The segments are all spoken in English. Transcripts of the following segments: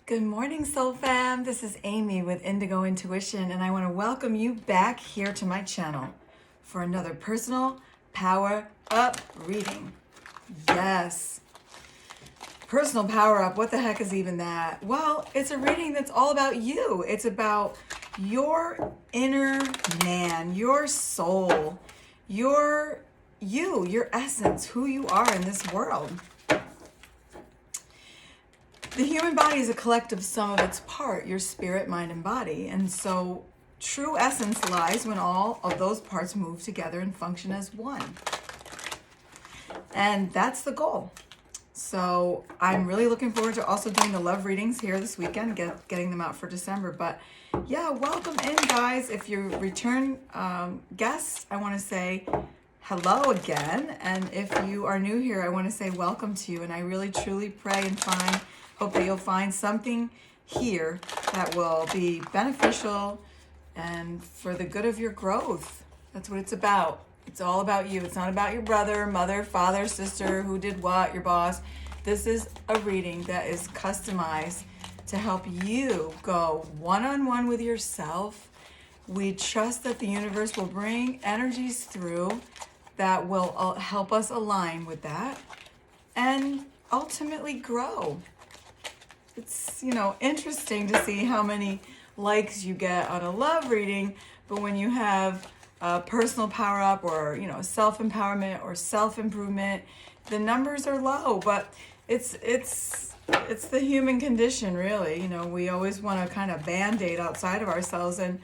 Good morning, Soul Fam. This is Amy with Indigo Intuition, and I want to welcome you back here to my channel for another personal power up reading. Yes, personal power up. What the heck is even that? Well, it's a reading that's all about you. It's about your inner man, your soul, your essence, who you are in this world. The human body is a collective sum of its part, your spirit, mind, and body. And so true essence lies when all of those parts move together and function as one. And that's the goal. So I'm really looking forward to also doing the love readings here this weekend, getting them out for December. But yeah, welcome in, guys. If you're return guests, I want to say hello again. And if you are new here, I want to say welcome to you. And I really, truly pray and hope that you'll find something here that will be beneficial and for the good of your growth. That's what it's about. It's all about you. It's not about your brother, mother, father, sister, who did what, your boss. This is a reading that is customized to help you go one-on-one with yourself. We trust that the universe will bring energies through that will help us align with that and ultimately grow. It's, interesting to see how many likes you get on a love reading, but when you have personal power up or, self-empowerment or self-improvement, the numbers are low, but it's the human condition, really. We always want to kind of band-aid outside of ourselves, and,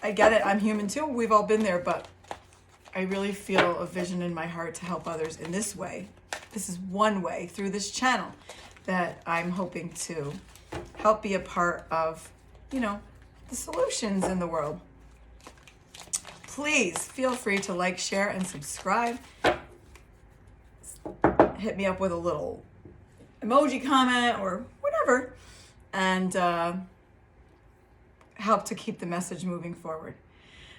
I get it. I'm human too. We've all been there, but I really feel a vision in my heart to help others in this way. This is one way through this channel that I'm hoping to help be a part of, the solutions in the world. Please feel free to like, share, and subscribe. Hit me up with a little emoji comment or whatever, and help to keep the message moving forward.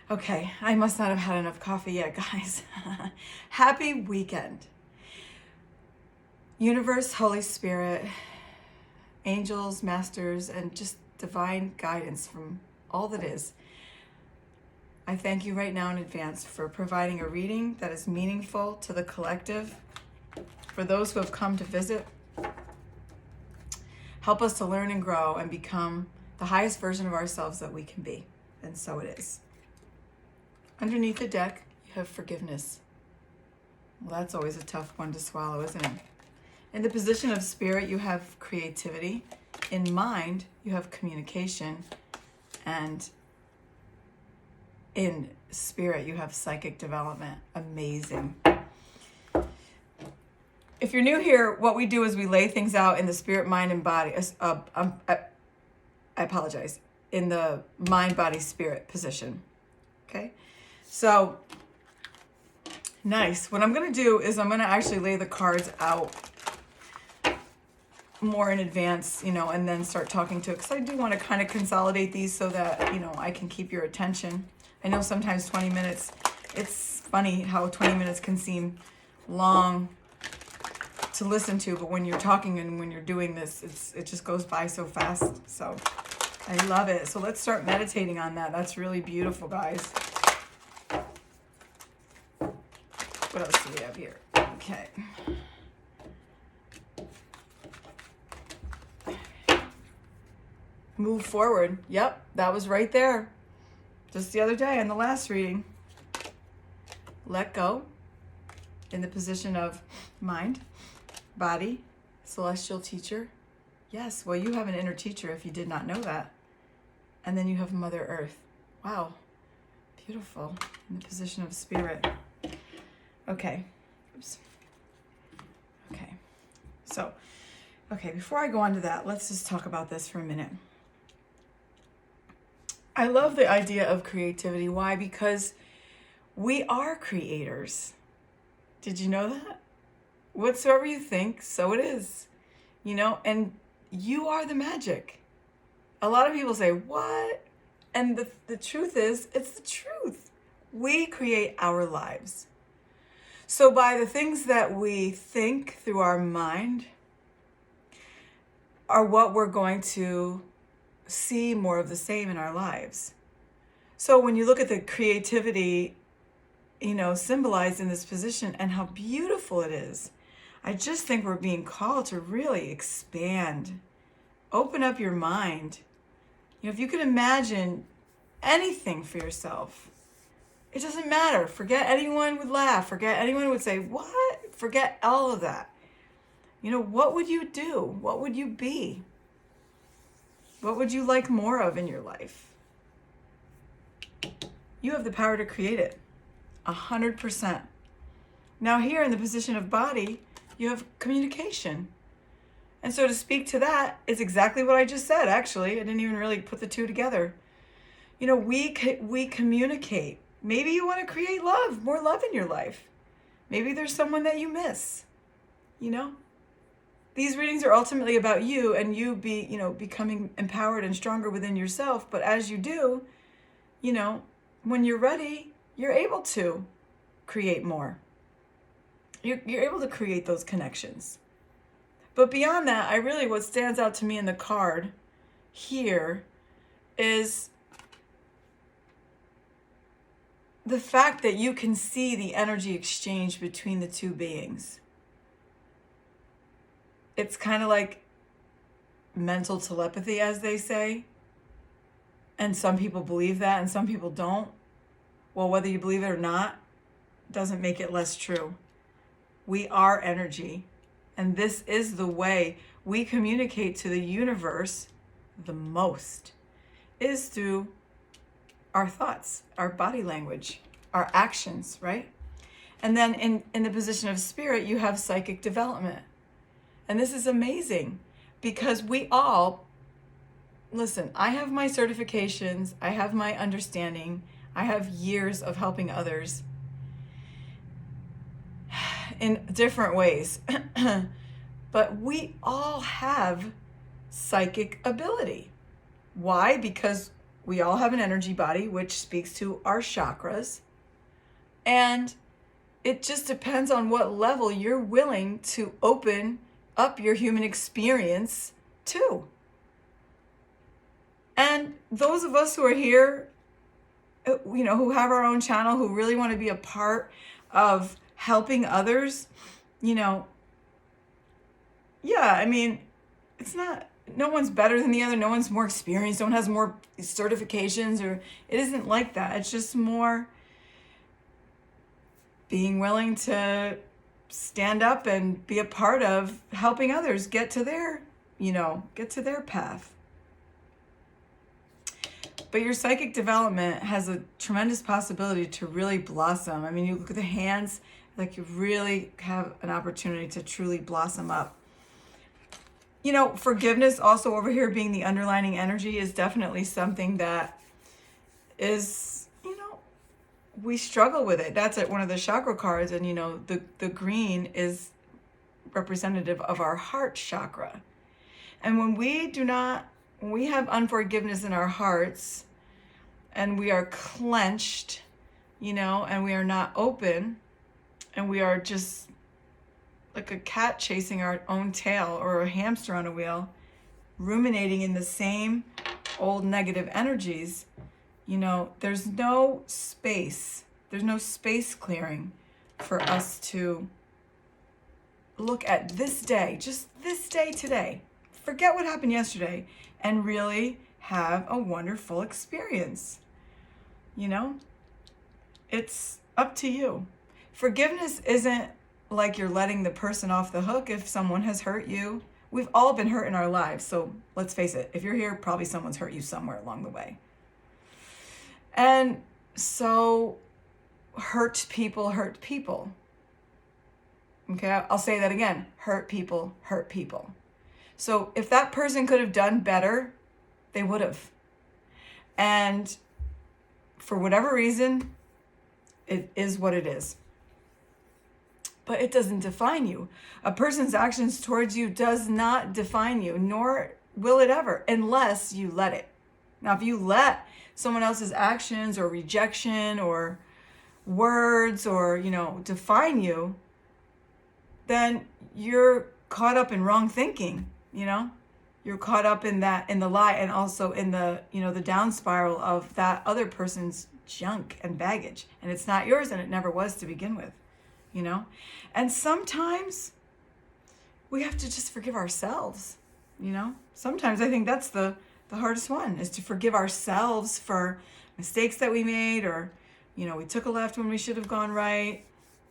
Okay, I must not have had enough coffee yet, guys. Happy weekend. Universe, Holy Spirit, angels, masters, and just divine guidance from all that is. I thank you right now in advance for providing a reading that is meaningful to the collective. For those who have come to visit, help us to learn and grow and become the highest version of ourselves that we can be. And so it is. Underneath the deck, you have forgiveness. Well, that's always a tough one to swallow, isn't it? In the position of spirit, you have creativity. In mind, you have communication. And in spirit, you have psychic development. Amazing. If you're new here, what we do is we lay things out in the spirit, mind, and body. I apologize. In the mind, body, spirit position. Okay? So, nice. What I'm going to do is I'm going to actually lay the cards out more in advance, and then start talking to it, because I do want to kind of consolidate these so that, I can keep your attention. I know sometimes 20 minutes, it's funny how 20 minutes can seem long to listen to, but when you're talking and when you're doing this, it just goes by so fast. So I love it. So let's start meditating on that. That's really beautiful, guys. What else do we have here? Okay. Move forward. Yep, that was right there. Just the other day in the last reading. Let go in the position of mind, body, celestial teacher. Yes, well, you have an inner teacher if you did not know that. And then you have Mother Earth. Wow, beautiful. In the position of spirit. Okay. Oops. Okay. So, before I go on to that, let's just talk about this for a minute. I love the idea of creativity. Why? Because we are creators. Did you know that? Whatsoever you think, so it is. And you are the magic. A lot of people say, what? And the truth is, it's the truth. We create our lives. So by the things that we think through our mind, are what we're going to see more of the same in our lives. So when you look at the creativity, symbolized in this position and how beautiful it is, I just think we're being called to really expand, open up your mind. If you could imagine anything for yourself, it doesn't matter. Forget anyone would laugh. Forget anyone would say, what? Forget all of that. What would you do? What would you be? What would you like more of in your life? You have the power to create it. 100%. Now here in the position of body, you have communication. And so to speak to that is exactly what I just said, actually. I didn't even really put the two together. We communicate. Maybe you want to create love, more love in your life. Maybe there's someone that you miss. These readings are ultimately about you and you becoming empowered and stronger within yourself. But as you do, when you're ready, you're able to create more. You're able to create those connections. But beyond that, what stands out to me in the card here is the fact that you can see the energy exchange between the two beings. It's kind of like mental telepathy, as they say. And some people believe that and some people don't. Well, whether you believe it or not doesn't make it less true. We are energy. And this is the way we communicate to the universe the most, is through our thoughts, our body language, our actions, right? And then in the position of spirit, you have psychic development. And this is amazing because listen, I have my certifications, I have my understanding, I have years of helping others in different ways. But we all have psychic ability. Why? Because we all have an energy body, which speaks to our chakras. And it just depends on what level you're willing to open up your human experience to. And those of us who are here, who have our own channel, who really want to be a part of helping others, it's not, no one's better than the other. No one's more experienced. No one has more certifications, or it isn't like that. It's just more being willing to stand up and be a part of helping others get to their path. But your psychic development has a tremendous possibility to really blossom. I mean, you look at the hands, like you really have an opportunity to truly blossom up. Forgiveness also over here being the underlining energy is definitely something that is, we struggle with it. That's at one of the chakra cards. And, the green is representative of our heart chakra. And when we have unforgiveness in our hearts and we are clenched, and we are not open, and we are just like a cat chasing our own tail or a hamster on a wheel, ruminating in the same old negative energies, there's no space clearing for us to look at this day, just this day today. Forget what happened yesterday and really have a wonderful experience. It's up to you. Forgiveness isn't like you're letting the person off the hook if someone has hurt you. We've all been hurt in our lives. So let's face it, if you're here, probably someone's hurt you somewhere along the way. And so hurt people hurt people. Okay, I'll say that again. Hurt people hurt people. So if that person could have done better, they would have. And for whatever reason, it is what it is. But it doesn't define you. A person's actions towards you does not define you, nor will it ever, unless you let it. Now, if you let someone else's actions or rejection or words or, define you, then you're caught up in wrong thinking, You're you're caught up in that, in the lie, and also in the, you know, the down spiral of that other person's junk and baggage. And it's not yours, and it never was to begin with, you know? And sometimes we have to just forgive ourselves, you know? Sometimes I think that's the hardest one, is to forgive ourselves for mistakes that we made, or, you know, we took a left when we should have gone right.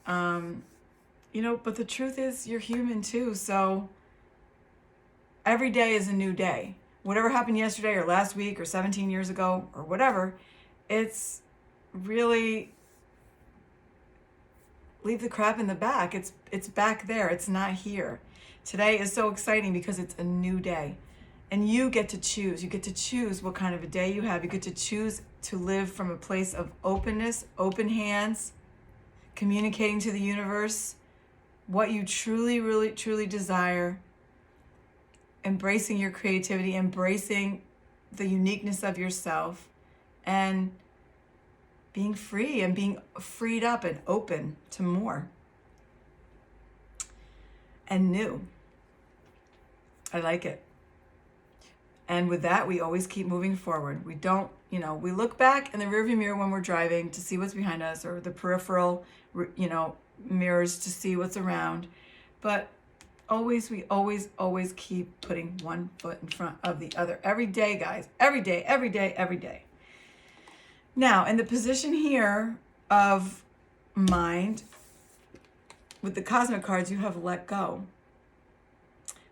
You know, but the truth is, you're human too. So every day is a new day. Whatever happened yesterday or last week or 17 years ago or whatever, it's really, leave the crap in the back. It's back there. It's not here. Today is so exciting because it's a new day. And you get to choose. You get to choose what kind of a day you have. You get to choose to live from a place of openness, open hands, communicating to the universe what you truly, really, truly desire, embracing your creativity, embracing the uniqueness of yourself, and being free and being freed up and open to more and new. I like it. And with that, we always keep moving forward. We don't, you know, we look back in the rearview mirror when we're driving to see what's behind us, or the peripheral, you know, mirrors to see what's around. But we always keep putting one foot in front of the other. Every day, guys. Every day, every day, every day. Now, in the position here of mind, with the cosmic cards, you have let go.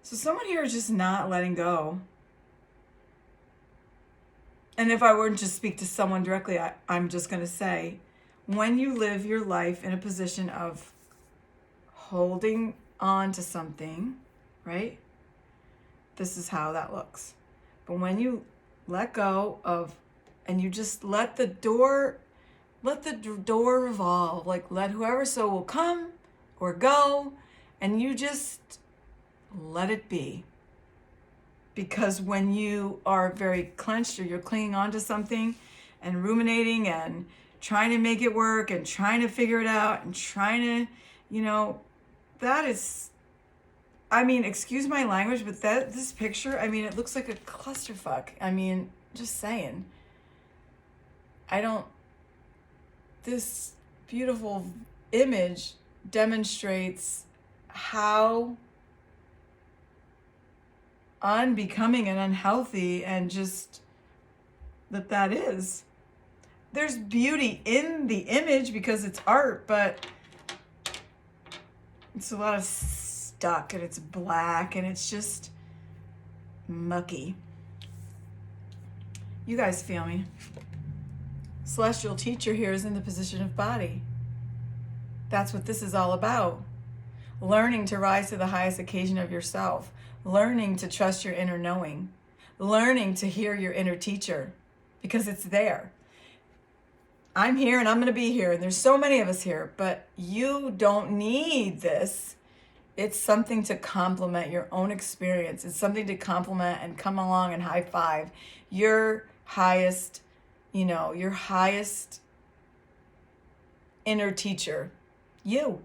So someone here is just not letting go. And if I were to speak to someone directly, I'm just going to say, when you live your life in a position of holding on to something, right? This is how that looks. But when you let go of, and you just let the door revolve, like let whoever so will come or go, and you just let it be. Because when you are very clenched, or you're clinging on to something and ruminating and trying to make it work and trying to figure it out and trying to, you know, that is, I mean, excuse my language, but this picture, I mean, it looks like a clusterfuck. I mean, just saying. This beautiful image demonstrates how unbecoming and unhealthy and just that is. There's beauty in the image because it's art, but it's a lot of stuck, and it's black, and it's just mucky. You guys feel me? Celestial teacher here is in the position of body. That's what this is all about. Learning to rise to the highest occasion of yourself. Learning to trust your inner knowing. Learning to hear your inner teacher, because it's there. I'm here and I'm going to be here, and there's so many of us here, but you don't need this. It's something to complement your own experience. It's something to complement and come along and high five your highest, your highest inner teacher. You.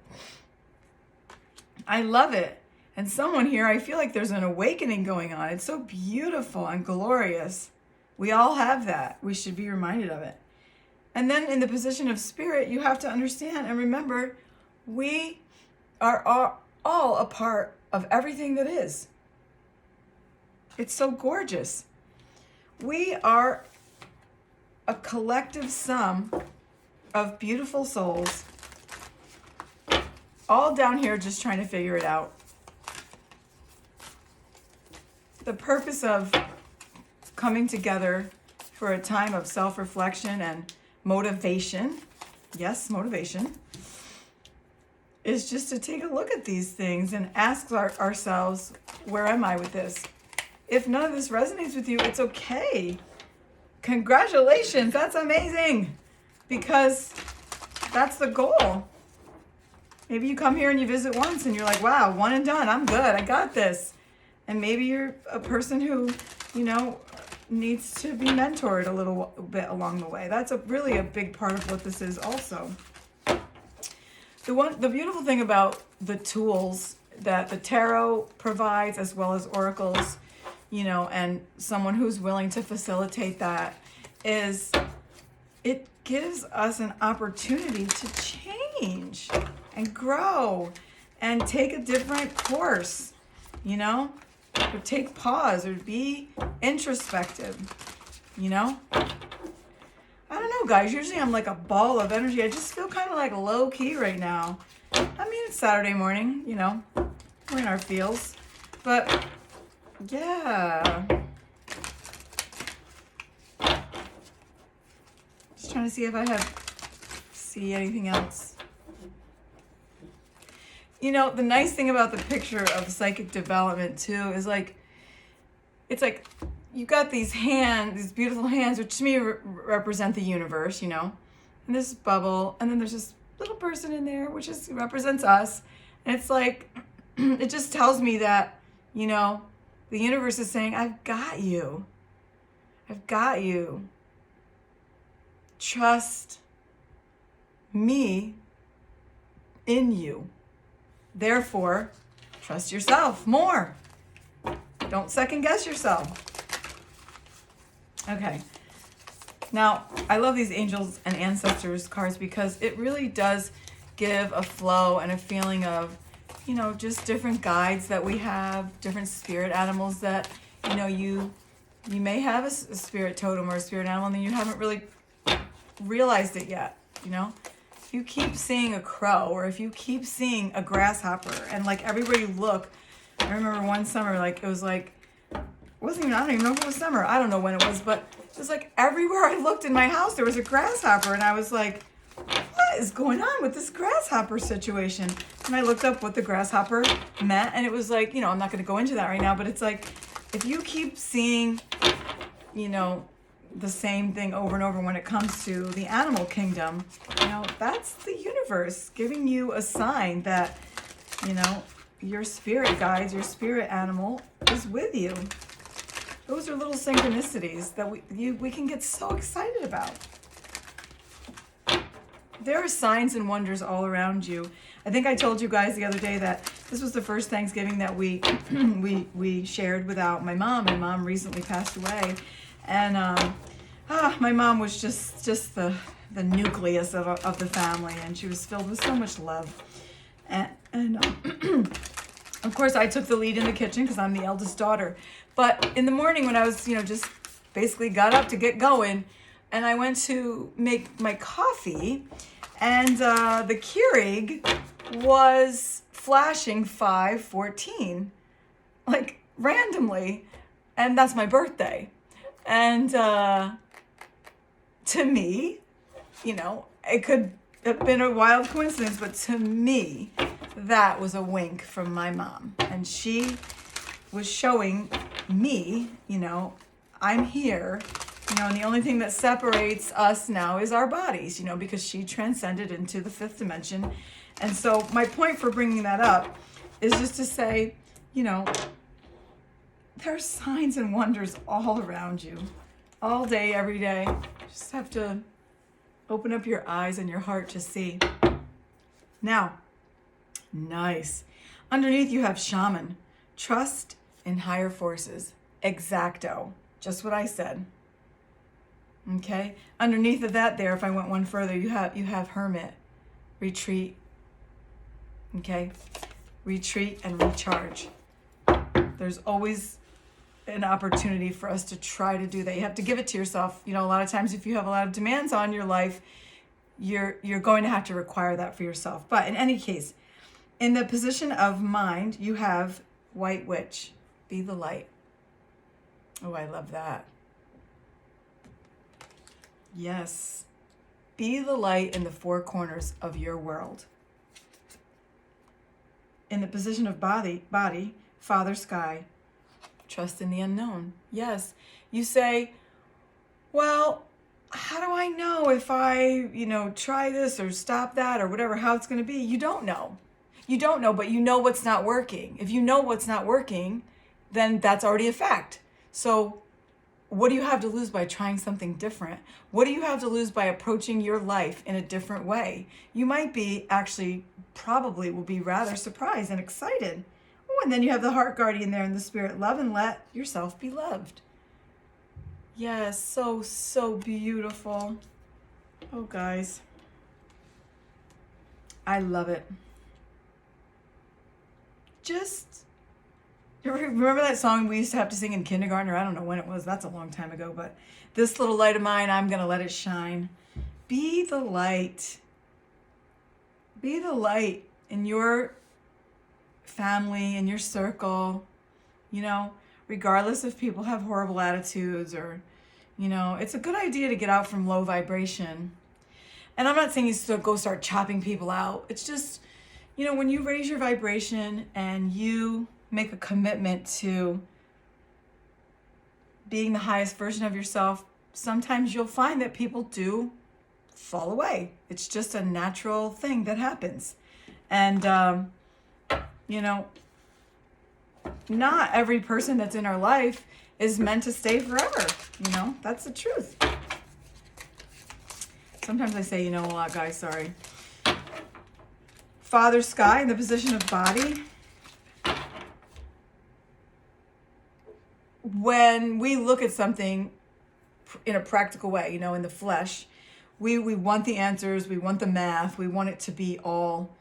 I love it. And someone here, I feel like there's an awakening going on. It's so beautiful and glorious. We all have that. We should be reminded of it. And then in the position of spirit, you have to understand and remember, we are all a part of everything that is. It's so gorgeous. We are a collective sum of beautiful souls, all down here just trying to figure it out. The purpose of coming together for a time of self-reflection and motivation, yes, motivation, is just to take a look at these things and ask ourselves, where am I with this? If none of this resonates with you, it's okay. Congratulations, that's amazing, because that's the goal. Maybe you come here and you visit once and you're like, wow, one and done, I'm good, I got this. And maybe you're a person who, needs to be mentored a little bit along the way. That's really a big part of what this is also. The beautiful thing about the tools that the tarot provides, as well as oracles, and someone who's willing to facilitate that, is it gives us an opportunity to change and grow and take a different course, or take pause or be introspective, I don't know, guys. Usually I'm like a ball of energy. I just feel kind of like low key right now. I mean, it's Saturday morning, we're in our feels. But yeah. Just trying to see if I see anything else. The nice thing about the picture of psychic development too is it's like you got these hands, these beautiful hands, which to me represent the universe, and this bubble, and then there's this little person in there, which represents us. And it's like, it just tells me that, the universe is saying, I've got you. I've got you. Trust me in you. Therefore, trust yourself more. Don't second guess yourself. Okay. Now, I love these angels and ancestors cards because it really does give a flow and a feeling of, just different guides that we have, different spirit animals that, you may have a spirit totem or a spirit animal and then you haven't really realized it yet, If you keep seeing a crow or if you keep seeing a grasshopper and everywhere you look, I remember one summer, it was I don't even know if it was summer. I don't know when it was, but it was everywhere I looked in my house, there was a grasshopper. And I was like, what is going on with this grasshopper situation? And I looked up what the grasshopper meant. And it was I'm not going to go into that right now, but it's if you keep seeing, the same thing over and over when it comes to the animal kingdom, that's the universe giving you a sign that, your spirit guides, your spirit animal is with you. Those are little synchronicities that we can get so excited about. There are signs and wonders all around you. I think I told you guys the other day that this was the first Thanksgiving that we we shared without my mom. My mom recently passed away, and my mom was just the nucleus of the family, and she was filled with so much love. And of course, I took the lead in the kitchen because I'm the eldest daughter. But in the morning when I was, just basically got up to get going, and I went to make my coffee, and the Keurig was flashing 5:14, randomly, and that's my birthday. And to me, it could have been a wild coincidence, but to me, that was a wink from my mom. And she was showing me, I'm here, and the only thing that separates us now is our bodies, because she transcended into the fifth dimension. And so my point for bringing that up is just to say, there are signs and wonders all around you, all day, every day. You just have to open up your eyes and your heart to see. Now, nice. Underneath you have shaman, trust in higher forces, exacto, just what I said. Okay. Underneath of that, there, if I went one further, you have hermit, retreat. Okay, retreat and recharge. There's always an opportunity for us to try to do that. You have to give it to yourself. A lot of times, if you have a lot of demands on your life, you're going to have to require that for yourself. But in any case, in the position of mind, you have white witch, be the light. Oh, I love that. Yes. Be the light in the four corners of your world. In the position of body, Father Sky, trust in the unknown. Yes. You say, well, how do I know if I, try this or stop that or whatever, how it's going to be? You don't know. You don't know, but you know what's not working. If you know what's not working, then that's already a fact. So what do you have to lose by trying something different? What do you have to lose by approaching your life in a different way? You might be probably will be rather surprised and excited. Oh, and then you have the heart guardian there in the spirit. Love and let yourself be loved. Yes, so, so beautiful. Oh, guys. I love it. Just, remember that song we used to have to sing in kindergarten, or I don't know when it was. That's a long time ago, but this little light of mine, I'm going to let it shine. Be the light. Be the light in your family, in your circle, you know, regardless if people have horrible attitudes or, you know, it's a good idea to get out from low vibration. And I'm not saying you still go start chopping people out. It's just, you know, when you raise your vibration and you make a commitment to being the highest version of yourself, sometimes you'll find that people do fall away. It's just a natural thing that happens. And, you know, not every person that's in our life is meant to stay forever. You know, that's the truth. Sometimes I say, you know, a lot, guys, sorry. Father Sky in the position of body. When we look at something in a practical way, you know, in the flesh, we want the answers, we want the math, we want it to be all,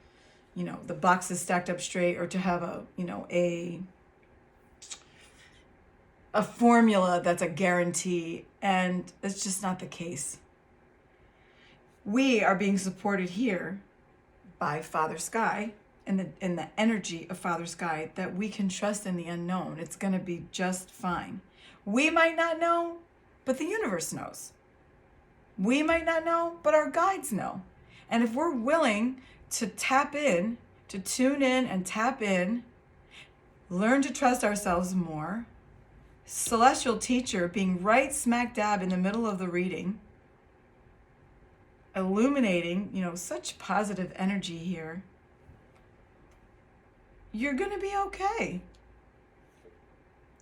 you know, the boxes stacked up straight, or to have a, you know, a formula that's a guarantee, and it's just not the case. We are being supported here by Father Sky and the energy of Father Sky, that we can trust in the unknown. It's going to be just fine. We might not know, but the universe knows. We might not know, but our guides know. And if we're willing to tap in, to tune in and tap in, learn to trust ourselves more, celestial teacher being right smack dab in the middle of the reading, illuminating, you know, such positive energy here, you're going to be okay.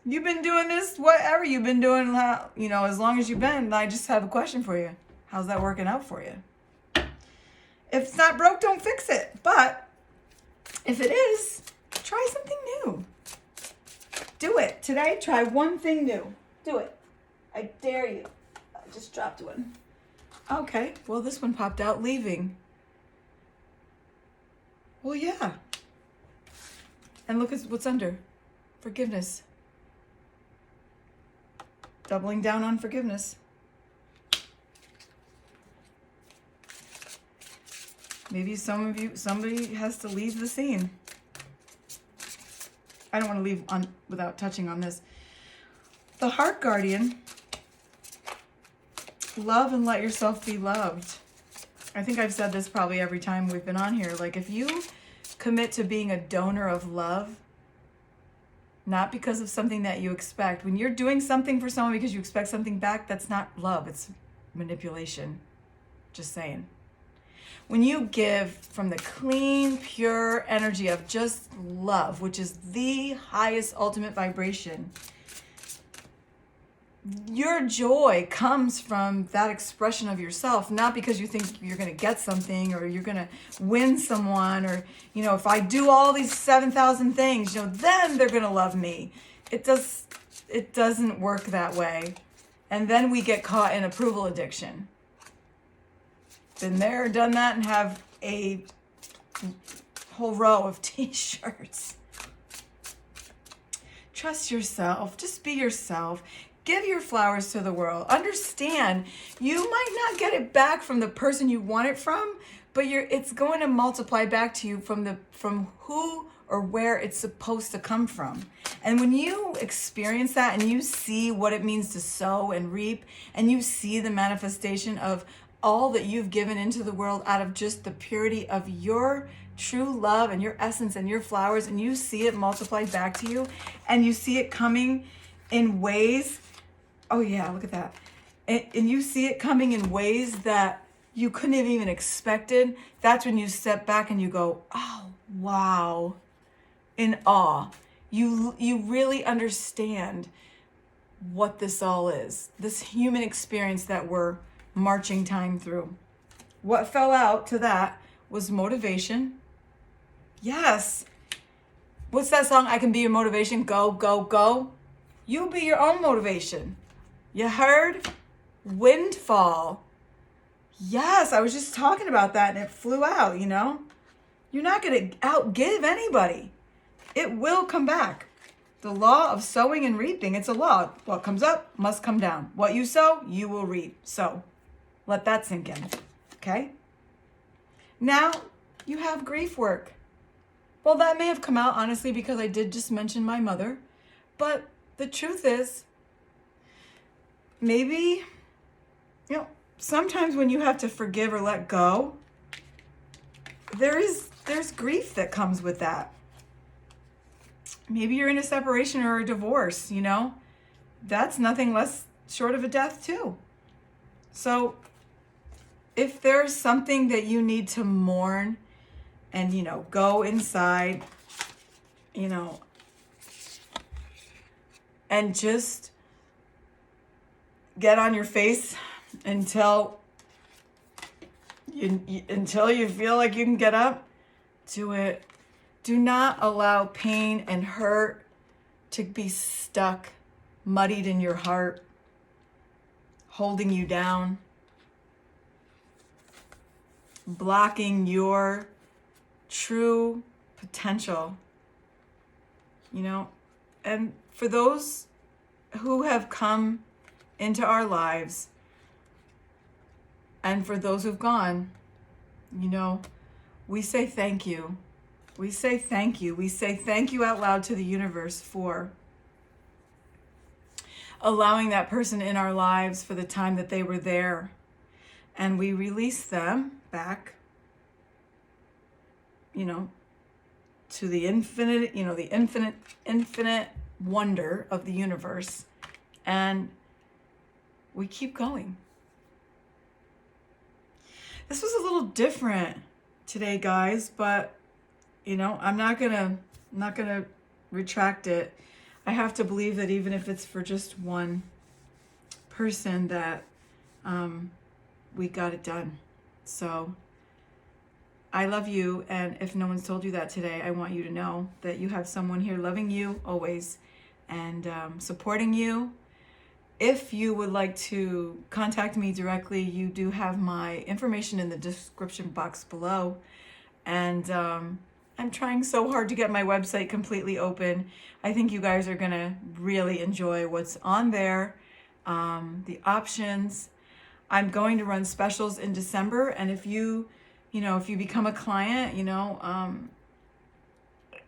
You've been doing this, whatever you've been doing, you know, as long as you've been. I just have a question for you. How's that working out for you? If it's not broke, don't fix it. But if it is, try something new. Do it. Today, try one thing new. Do it. I dare you. I just dropped one. Okay, well, this one popped out, leaving. Well, yeah. And look at what's under. Forgiveness. Doubling down on forgiveness. Maybe somebody has to leave the scene. I don't want to leave without touching on this. The heart guardian. Love and let yourself be loved. I think I've said this probably every time we've been on here. Like, if you commit to being a donor of love, not because of something that you expect. When you're doing something for someone because you expect something back, that's not love. It's manipulation. Just saying. When you give from the clean, pure energy of just love, which is the highest ultimate vibration, your joy comes from that expression of yourself, not because you think you're going to get something or you're going to win someone, or, you know, if I do all these 7,000 things, you know, then they're going to love me. It doesn't work that way. And then we get caught in approval addiction. Been there, done that, and have a whole row of t-shirts. Trust yourself. Just be yourself. Give your flowers to the world. Understand, you might not get it back from the person you want it from, but it's going to multiply back to you from who or where it's supposed to come from. And when you experience that and you see what it means to sow and reap, and you see the manifestation of all that you've given into the world out of just the purity of your true love and your essence and your flowers, and you see it multiplied back to you, and you see it coming in ways, oh yeah, look at that. And you see it coming in ways that you couldn't have even expected. That's when you step back and you go, oh, wow, in awe. You really understand what this all is, this human experience that we're marching time through. What fell out to that was motivation. Yes. What's that song? I can be your motivation. Go, go, go. You be your own motivation. You heard? Windfall. Yes, I was just talking about that and it flew out, you know? You're not going to outgive anybody. It will come back. The law of sowing and reaping, it's a law. What comes up must come down. What you sow, you will reap. So let that sink in, okay? Now you have grief work. Well, that may have come out, honestly, because I did just mention my mother. But the truth is, maybe, sometimes when you have to forgive or let go, there's grief that comes with that. Maybe you're in a separation or a divorce, that's nothing less short of a death too. So if there's something that you need to mourn and, go inside, and just get on your face until you feel like you can get up, do it. Do not allow pain and hurt to be stuck, muddied in your heart, holding you down, blocking your true potential, And for those who have come into our lives and for those who've gone, we say thank you. We say thank you. We say thank you out loud to the universe for allowing that person in our lives for the time that they were there. And we release them back, to the infinite, the infinite wonder of the universe. And we keep going. This was a little different today, guys, but I'm not gonna retract it. I have to believe that even if it's for just one person, that we got it done. So I love you, and if no one's told you that today, I want you to know that you have someone here loving you always and supporting you. If you would like to contact me directly, you do have my information in the description box below. And I'm trying so hard to get my website completely open. I think you guys are gonna really enjoy what's on there, the options. I'm going to run specials in December, and if you become a client,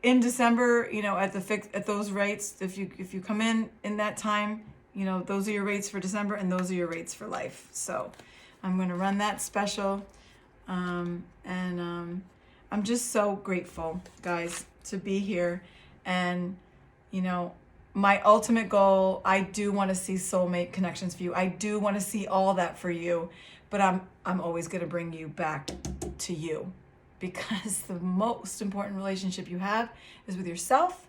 in December, at those rates, if you come in that time, those are your rates for December, and those are your rates for life. So I'm going to run that special, and I'm just so grateful, guys, to be here. And, my ultimate goal, I do want to see soulmate connections for you. I do want to see all that for you, but I'm always going to bring you back to you, because the most important relationship you have is with yourself.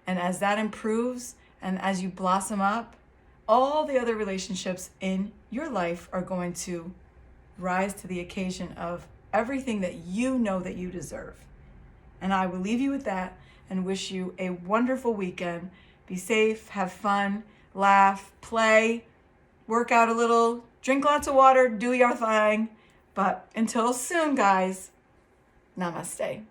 And as that improves and as you blossom up, all the other relationships in your life are going to rise to the occasion of everything that you know that you deserve. And I will leave you with that and wish you a wonderful weekend. Be safe, have fun, laugh, play, work out a little, drink lots of water, do your thing. But until soon, guys, namaste.